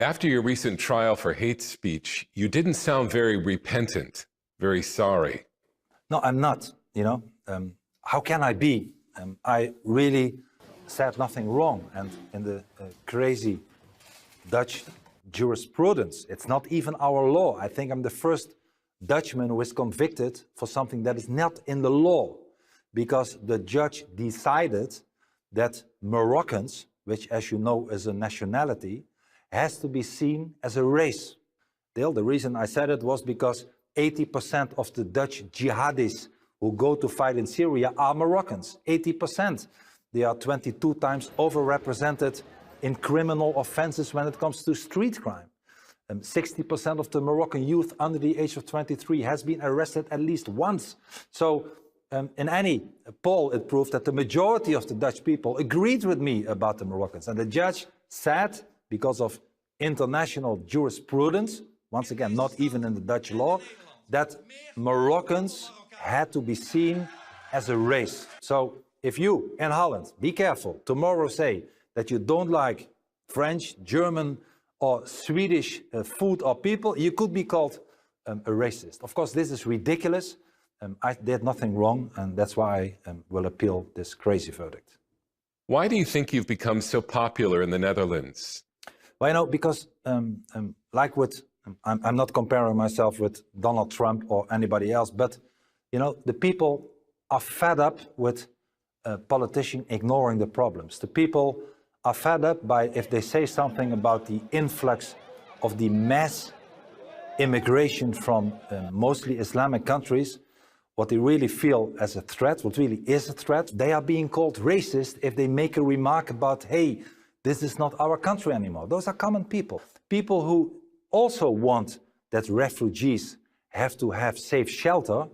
After your recent trial for hate speech, you didn't sound very repentant, very sorry. No, I'm not, you know. How can I be? I really said nothing wrong. And in the crazy Dutch jurisprudence, it's not even our law. I think I'm the first Dutchman who is convicted for something that is not in the law, because the judge decided that Moroccans, which as you know is a nationality, has to be seen as a race. The reason I said it was because 80% of the Dutch jihadis who go to fight in Syria are Moroccans. 80%. They are 22 times overrepresented in criminal offenses when it comes to street crime. 60% of the Moroccan youth under the age of 23 has been arrested at least once. So in any poll, it proved that the majority of the Dutch people agreed with me about the Moroccans. And the judge said, because of international jurisprudence, once again, not even in the Dutch law, that Moroccans had to be seen as a race. So if you in Holland, be careful, tomorrow say that you don't like French, German or Swedish food or people, you could be called a racist. Of course, this is ridiculous. I did nothing wrong, and that's why I will appeal this crazy verdict. Why do you think you've become so popular in the Netherlands? Well, you know, because like with, I'm not comparing myself with Donald Trump or anybody else, but, you know, the people are fed up with politicians ignoring the problems. The people are fed up by, if they say something about the influx of the mass immigration from mostly Islamic countries, what they really feel as a threat, what really is a threat, they are being called racist if they make a remark about, hey, this is not our country anymore. Those are common people. People who also want that refugees have to have safe shelter,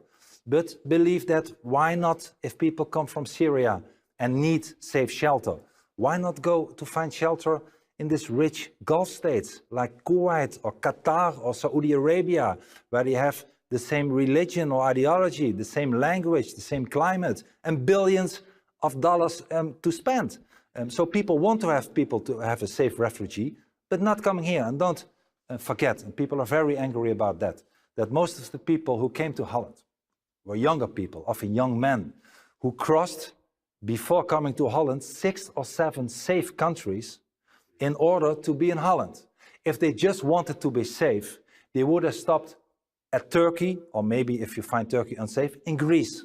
but believe that why not, if people come from Syria and need safe shelter, why not go to find shelter in these rich Gulf states like Kuwait or Qatar or Saudi Arabia, where they have the same religion or ideology, the same language, the same climate, and billions of dollars to spend. So people want to have a safe refugee, but not coming here. And don't forget, and people are very angry about that most of the people who came to Holland were younger people, often young men, who crossed, before coming to Holland, 6 or 7 safe countries in order to be in Holland. If they just wanted to be safe, they would have stopped at Turkey, or maybe if you find Turkey unsafe, in Greece.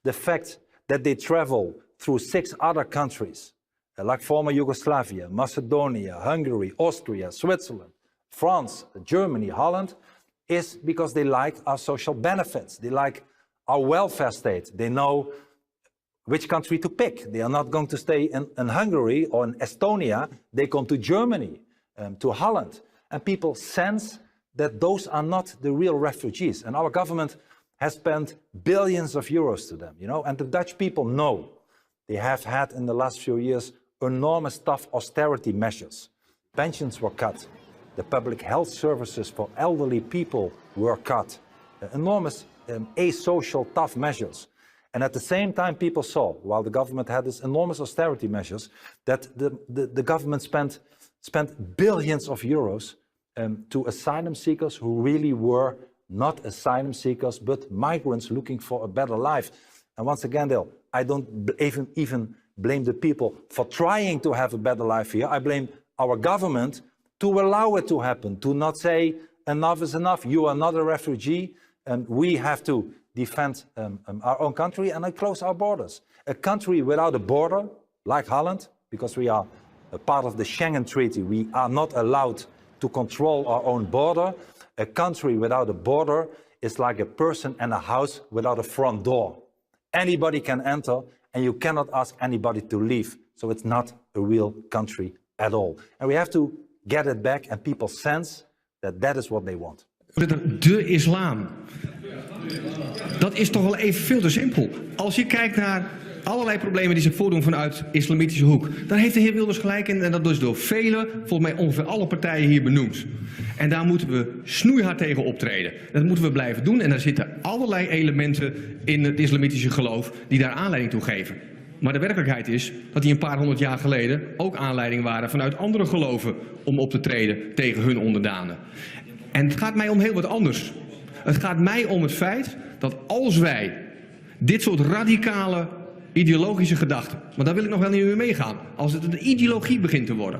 The fact that they travel through 6 other countries, like former Yugoslavia, Macedonia, Hungary, Austria, Switzerland, France, Germany, Holland, is because they like our social benefits. They like our welfare state. They know which country to pick. They are not going to stay in Hungary or in Estonia. They come to Germany, to Holland. And people sense that those are not the real refugees. And our government has spent billions of euros to them, you know, and the Dutch people know. They have had in the last few years enormous tough austerity measures. Pensions were cut. The public health services for elderly people were cut. Enormous asocial tough measures. And at the same time, people saw, while the government had these enormous austerity measures, that the government spent billions of euros to asylum seekers who really were not asylum seekers, but migrants looking for a better life. And once again, Dale, I don't even blame the people for trying to have a better life here. I blame our government to allow it to happen, to not say enough is enough, you are not a refugee, and we have to defend our own country and close our borders. A country without a border, like Holland, because we are a part of the Schengen Treaty, we are not allowed to control our own border. A country without a border is like a person and a house without a front door. Anybody can enter and you cannot ask anybody to leave. So it's not a real country at all. And we have to get it back and people sense that that is what they want. De islam. Dat is toch wel even veel te simpel. Als je kijkt naar allerlei problemen die zich voordoen vanuit islamitische hoek, dan heeft de heer Wilders gelijk in en dat is door velen, volgens mij ongeveer alle partijen hier benoemd. En daar moeten we snoeihard tegen optreden. Dat moeten we blijven doen en daar zitten allerlei elementen in het islamitische geloof die daar aanleiding toe geven. Maar de werkelijkheid is dat die een paar honderd jaar geleden ook aanleiding waren vanuit andere geloven om op te treden tegen hun onderdanen. En het gaat mij om heel wat anders. Het gaat mij om het feit dat als wij dit soort radicale ideologische gedachten, maar daar wil ik nog wel niet mee meegaan, als het een ideologie begint te worden.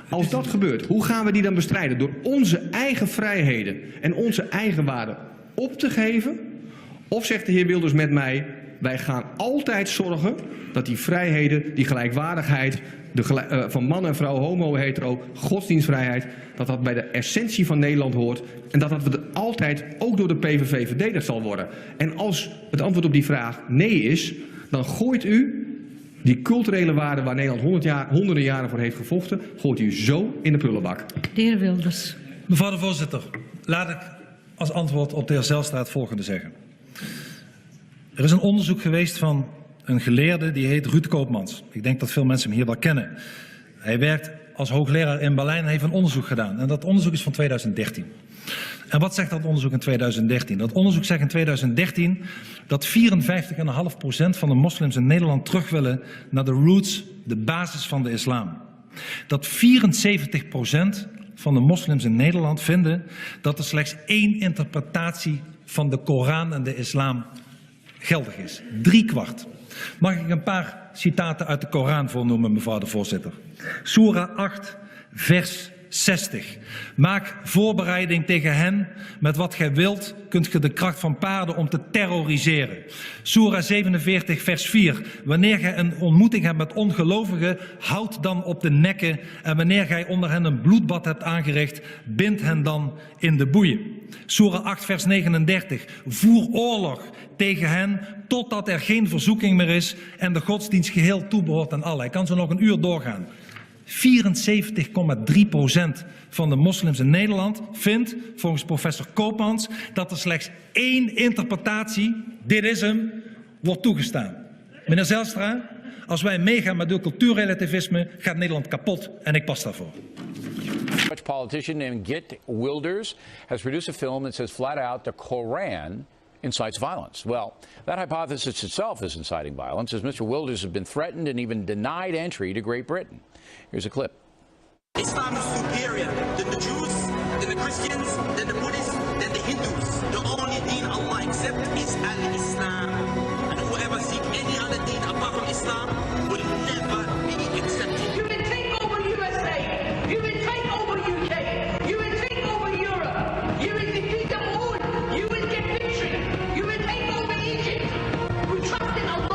Als dat gebeurt, hoe gaan we die dan bestrijden? Door onze eigen vrijheden en onze eigen waarden op te geven? Of zegt de heer Wilders met mij, wij gaan altijd zorgen dat die vrijheden, die gelijkwaardigheid van man en vrouw, homo, hetero, godsdienstvrijheid, dat dat bij de essentie van Nederland hoort en dat dat altijd ook door de PVV verdedigd zal worden. En als het antwoord op die vraag nee is, dan gooit u die culturele waarden waar Nederland honderden jaren voor heeft gevochten, gooit u zo in de prullenbak. De heer Wilders. Mevrouw de voorzitter, laat ik als antwoord op de heer Zijlstra het volgende zeggen. Er is een onderzoek geweest van een geleerde die heet Ruud Koopmans. Ik denk dat veel mensen hem hier wel kennen. Hij werkt als hoogleraar in Berlijn en heeft een onderzoek gedaan. En dat onderzoek is van 2013. En wat zegt dat onderzoek in 2013? Dat onderzoek zegt in 2013 dat 54,5% van de moslims in Nederland terug willen naar de roots, de basis van de islam. Dat 74% van de moslims in Nederland vinden dat er slechts één interpretatie van de Koran en de islam geldig is. 3/4. Mag ik een paar citaten uit de Koran voornoemen, mevrouw de voorzitter? Soera 8, vers 60. Maak voorbereiding tegen hen. Met wat gij wilt kunt ge de kracht van paarden om te terroriseren. Soera 47 vers 4. Wanneer gij een ontmoeting hebt met ongelovigen, houd dan op de nekken. En wanneer gij onder hen een bloedbad hebt aangericht, bind hen dan in de boeien. Soera 8 vers 39. Voer oorlog tegen hen totdat er geen verzoeking meer is en de godsdienst geheel toebehoort aan Allah. Ik kan zo nog een uur doorgaan. 74,3% van de moslims in Nederland vindt, volgens professor Koopmans, dat er slechts één interpretatie, dit is hem, wordt toegestaan. Meneer Zijlstra, als wij meegaan met uw cultuurrelativisme, gaat Nederland kapot en ik pas daarvoor. Dutch politician named Geert Wilders has produced a film that says flat out the Koran incites violence. Well, that hypothesis itself is inciting violence, as Mr. Wilders has been threatened and even denied entry to Great Britain. Here's a clip. Islam is superior than the Jews, than the Christians, than the Buddhists, than the Hindus. The only deen Allah accepts is al-Islam. And whoever seeks any other deen apart from Islam will never be accepted. You will take over USA. You will take over UK. You will take over Europe. You will defeat them all. You will get victory. You will take over Egypt. We trust in Allah.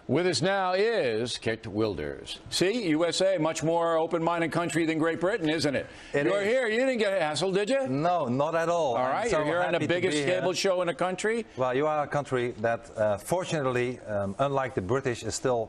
With us now is Geert Wilders. See, USA, much more open-minded country than Great Britain, isn't it? You're here. You didn't get hassled, did you? No, not at all. All right, you're here on the biggest cable show in the country. Well, you are a country that, fortunately, unlike the British, is still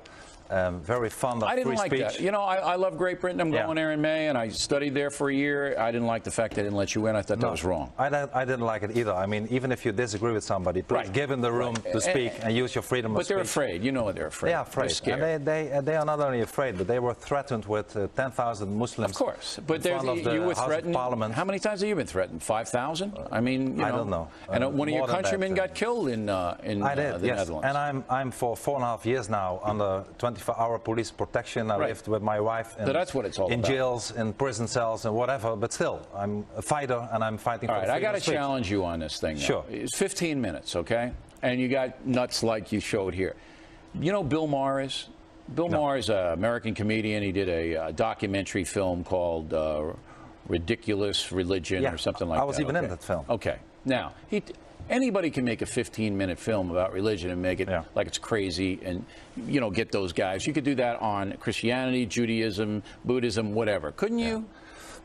very fond of free speech. I didn't like that. You know, I love Great Britain. I'm going there in May, and I studied there for a year. I didn't like the fact they didn't let you in. I thought that was wrong. I didn't like it either. I mean, even if you disagree with somebody, please give them the room to speak and use your freedom of speech. But they're afraid. You know what they're afraid. They are afraid. They're scared. And they are not only afraid, but they were threatened with 10,000 Muslims. Of course. But in front of the you were House threatened. of Parliament. How many times have you been threatened? 5,000? I mean, you know. I don't know. And one of your countrymen that, got killed in I did, the yes. Netherlands. And I'm for 4.5 years now under 24-hour police protection. I lived with my wife in, so that's what it's all in about. jails, in prison cells, and whatever. But still, I'm a fighter, and I'm fighting for freedom of speech. All right, I got to challenge you on this thing. Sure. It's 15 minutes, okay? And you got nuts like you showed here. You know Bill Maher is? Bill Maher is an American comedian. He did a documentary film called Ridiculous Religion or something like that. I was even in that film. Okay. Now, anybody can make a 15-minute film about religion and make it like it's crazy and, you know, get those guys. You could do that on Christianity, Judaism, Buddhism, whatever. Couldn't you?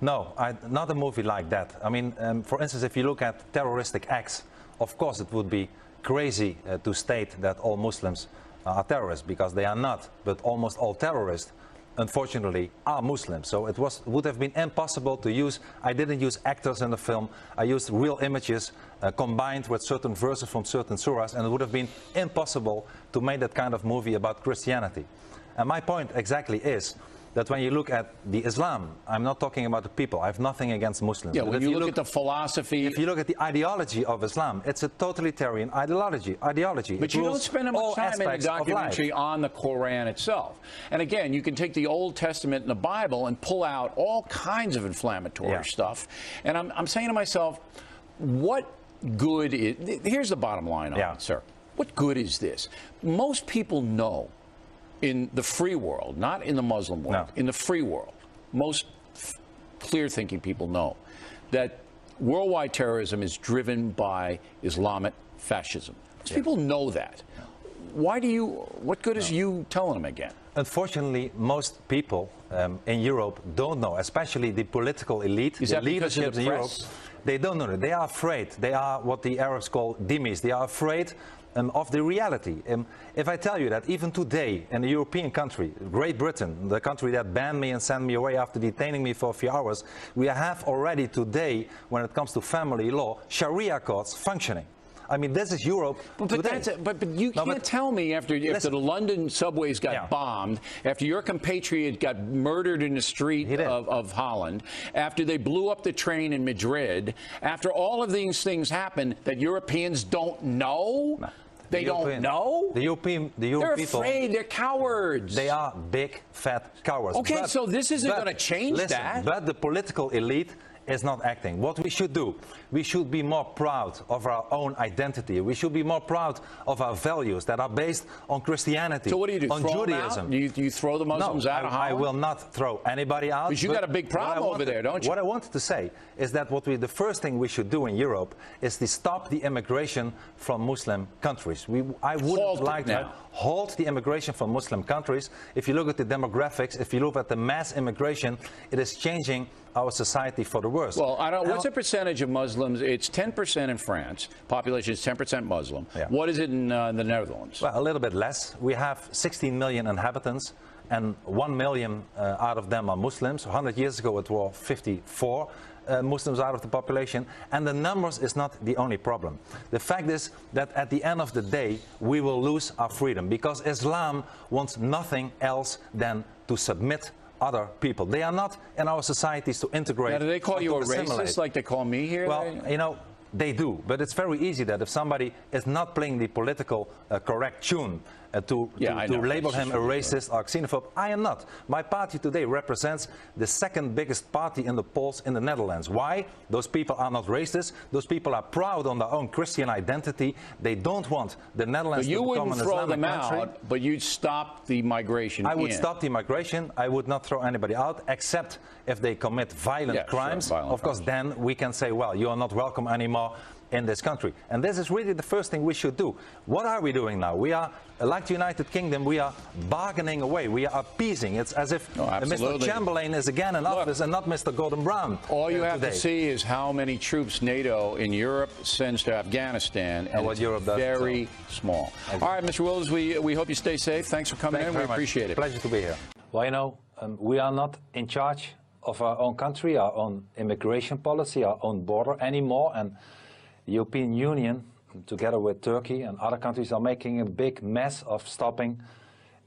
No, not a movie like that. I mean, for instance, if you look at terroristic acts, of course it would be crazy to state that all Muslims are terrorists, because they are not. But almost all terrorists, unfortunately, are Muslims. So it would have been impossible to use. I didn't use actors in the film. I used real images combined with certain verses from certain surahs, and it would have been impossible to make that kind of movie about Christianity. And my point exactly is that when you look at the Islam, I'm not talking about the people, I have nothing against Muslims. Yeah, but when if you look at the philosophy... If you look at the ideology of Islam, it's a totalitarian ideology. But you don't spend much time in the documentary on the Quran itself. And again, you can take the Old Testament and the Bible and pull out all kinds of inflammatory stuff. And I'm saying to myself, what good is... Here's the bottom line on it, sir. What good is this? Most people know in the free world, not in the Muslim world, in the free world, most clear-thinking people know that worldwide terrorism is driven by Islamic fascism. People know that. Why do you, what good is you telling them again? Unfortunately, most people in Europe don't know, especially the political elite, the leadership in Europe. They don't know it. They are afraid. They are what the Arabs call dhimmis. They are afraid of the reality. If I tell you that even today in a European country, Great Britain, the country that banned me and sent me away after detaining me for a few hours, we have already today, when it comes to family law, Sharia courts functioning. I mean, this is Europe today. But you can't tell me after the London subways got bombed, after your compatriot got murdered in the street of Holland, after they blew up the train in Madrid, after all of these things happened, that Europeans don't know? No. They don't know? The European They're people, afraid. They're cowards. They are big, fat cowards. Okay, so this isn't going to change that. But the political elite is not acting. What we should do, we should be more proud of our own identity. We should be more proud of our values that are based on Christianity, so what do? on throw Judaism. Do you throw the Muslims out of Holland? I will not throw anybody out. Because you got a big problem over there, don't you? What I wanted to say is that the first thing we should do in Europe is to stop the immigration from Muslim countries. I wouldn't like to halt the immigration from Muslim countries. If you look at the demographics, if you look at the mass immigration, it is changing our society for the worse. Well, I don't. What's the percentage of Muslims? It's 10% in France. Population is 10% Muslim. Yeah. What is it in the Netherlands? Well, a little bit less. We have 16 million inhabitants, and 1 million out of them are Muslims. 100 years ago, it were 54 Muslims out of the population, and the numbers is not the only problem. The fact is that at the end of the day, we will lose our freedom, because Islam wants nothing else than to submit other people. They are not in our societies to integrate. Now, do they call you a racist like they call me here? Well, you know, they do, but it's very easy that if somebody is not playing the political correct tune to label him a racist or xenophobe, I am not. My party today represents the second biggest party in the polls in the Netherlands. Why? Those people are not racist. Those people are proud on their own Christian identity. They don't want the Netherlands to become an Islamic country. You wouldn't throw them out, but you'd stop the migration. I would stop the migration. I would not throw anybody out, except if they commit violent crimes. Of course, then we can say, well, you are not welcome anymore in this country. And this is really the first thing we should do. What are we doing now? We are, like the United Kingdom, we are bargaining away. We are appeasing. It's as if Mr. Chamberlain is again in office and not Mr. Gordon Brown. All you have to see is how many troops NATO in Europe sends to Afghanistan, and what Europe does, very small. All right, Mr. Wilders, we hope you stay safe. Thanks for coming in. We appreciate it. Pleasure to be here. Well, you know, we are not in charge of our own country, our own immigration policy, our own border anymore, and the European Union, together with Turkey and other countries, are making a big mess of stopping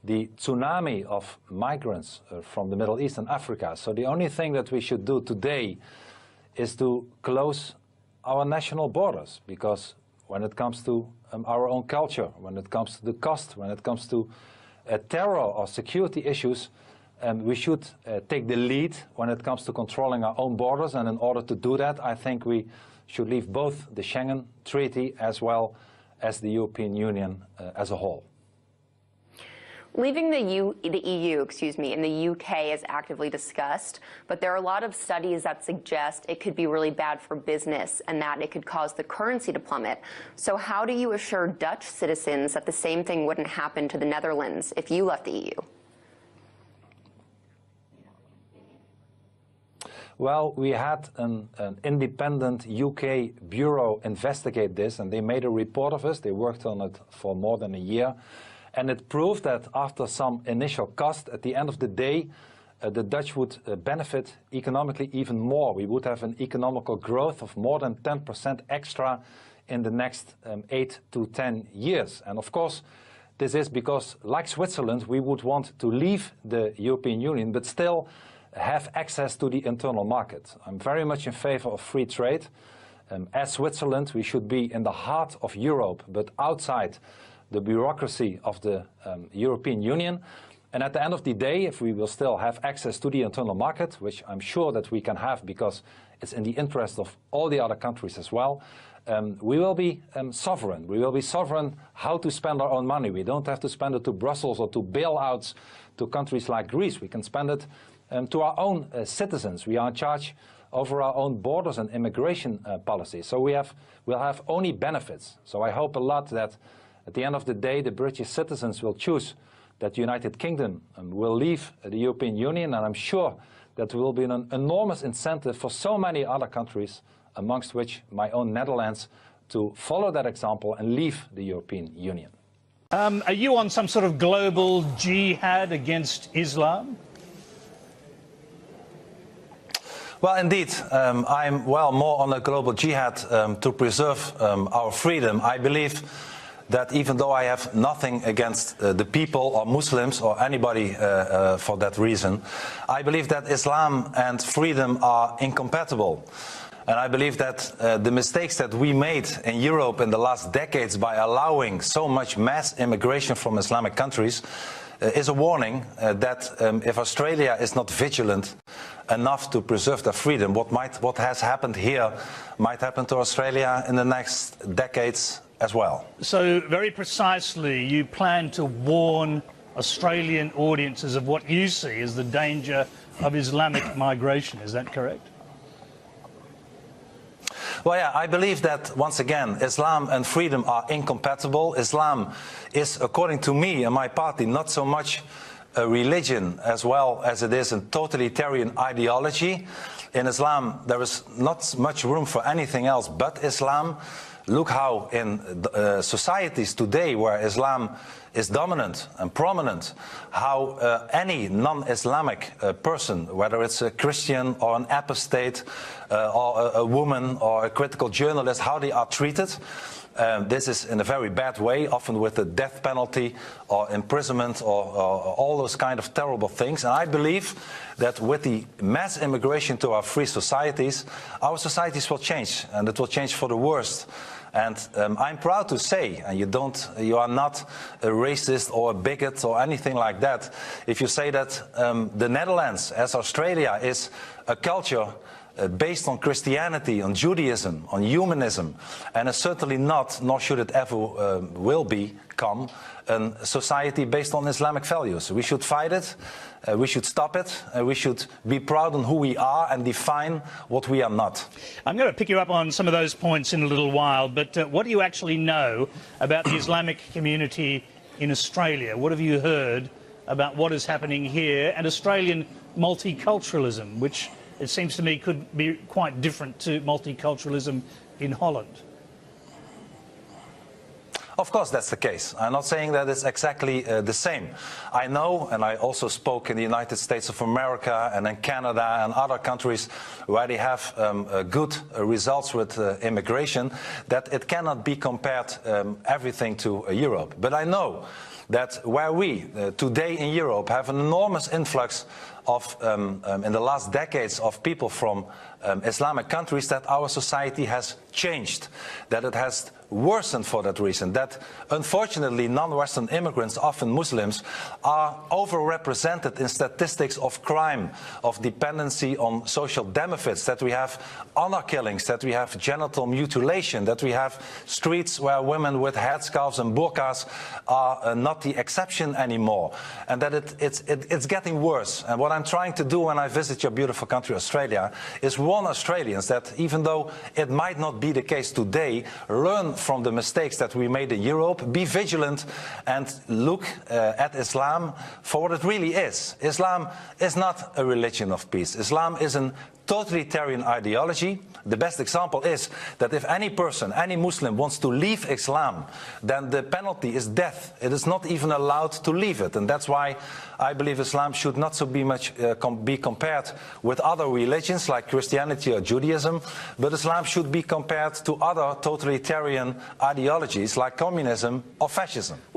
the tsunami of migrants from the Middle East and Africa. So the only thing that we should do today is to close our national borders, because when it comes to our own culture, when it comes to the cost, when it comes to terror or security issues, we should take the lead when it comes to controlling our own borders. And in order to do that, I think we should leave both the Schengen Treaty as well as the European Union as a whole. Leaving the EU, in the UK is actively discussed, but there are a lot of studies that suggest it could be really bad for business and that it could cause the currency to plummet. So how do you assure Dutch citizens that the same thing wouldn't happen to the Netherlands if you left the EU? Well, we had an independent UK bureau investigate this, and they made a report of us. They worked on it for more than a year. And it proved that after some initial cost, at the end of the day, the Dutch would benefit economically even more. We would have an economical growth of more than 10% extra in the next 8 to 10 years. And of course, this is because, like Switzerland, we would want to leave the European Union but still have access to the internal market. I'm very much in favor of free trade. As Switzerland, we should be in the heart of Europe, but outside the bureaucracy of the European Union. And at the end of the day, if we will still have access to the internal market, which I'm sure that we can have because it's in the interest of all the other countries as well, we will be sovereign. We will be sovereign how to spend our own money. We don't have to spend it to Brussels or to bailouts to countries like Greece. We can spend it to our own citizens. We are in charge over our own borders and immigration policy. So we'll have only benefits. So I hope a lot that at the end of the day, the British citizens will choose that the United Kingdom will leave the European Union, and I'm sure that there will be an enormous incentive for so many other countries, amongst which my own Netherlands, to follow that example and leave the European Union. Are you on some sort of global jihad against Islam? Well, indeed, I'm more on a global jihad to preserve our freedom. I believe that even though I have nothing against the people or Muslims or anybody for that reason, I believe that Islam and freedom are incompatible. And I believe that the mistakes that we made in Europe in the last decades by allowing so much mass immigration from Islamic countries is a warning that if Australia is not vigilant enough to preserve their freedom, what has happened here might happen to Australia in the next decades as well. So very precisely, you plan to warn Australian audiences of what you see as the danger of Islamic migration, is that correct? Well, yeah, I believe that, once again, Islam and freedom are incompatible. Islam is, according to me and my party, not so much a religion as well as it is a totalitarian ideology. In Islam, there is not much room for anything else but Islam. Look how in societies today where Islam is dominant and prominent, how any non-Islamic person, whether it's a Christian or an apostate or a woman or a critical journalist, how they are treated. This is in a very bad way, often with the death penalty or imprisonment or all those kind of terrible things. And I believe that with the mass immigration to our free societies, our societies will change, and it will change for the worst. And I'm proud to say, and you are not a racist or a bigot or anything like that, if you say that the Netherlands, as Australia, is a culture based on Christianity, on Judaism, on humanism, and is certainly not, nor should it ever will become, a society based on Islamic values. We should fight it, we should stop it, we should be proud on who we are and define what we are not. I'm going to pick you up on some of those points in a little while, but what do you actually know about the Islamic community in Australia? What have you heard about what is happening here and Australian multiculturalism, which it seems to me could be quite different to multiculturalism in Holland? Of course that's the case. I'm not saying that it's exactly the same. I know, and I also spoke in the United States of America and in Canada and other countries where they have good results with immigration, that it cannot be compared everything to Europe. But I know that where we today in Europe have an enormous influx of, in the last decades, of people from Islamic countries, that our society has changed, that it has worsened for that reason, that unfortunately non-Western immigrants, often Muslims, are overrepresented in statistics of crime, of dependency on social benefits, that we have honor killings, that we have genital mutilation, that we have streets where women with headscarves and burqas are not the exception anymore, and that it's getting worse. And what I'm trying to do when I visit your beautiful country, Australia, is warn Australians that even though it might not be the case today, learn from the mistakes that we made in Europe, be vigilant and look at Islam for what it really is. Islam is not a religion of peace. Islam is a totalitarian ideology. The best example is that if any person, any Muslim wants to leave Islam, then the penalty is death. It is not even allowed to leave it. And that's why I believe Islam should not so be compared with other religions like Christianity or Judaism, but Islam should be compared to other totalitarian ideologies like communism or fascism.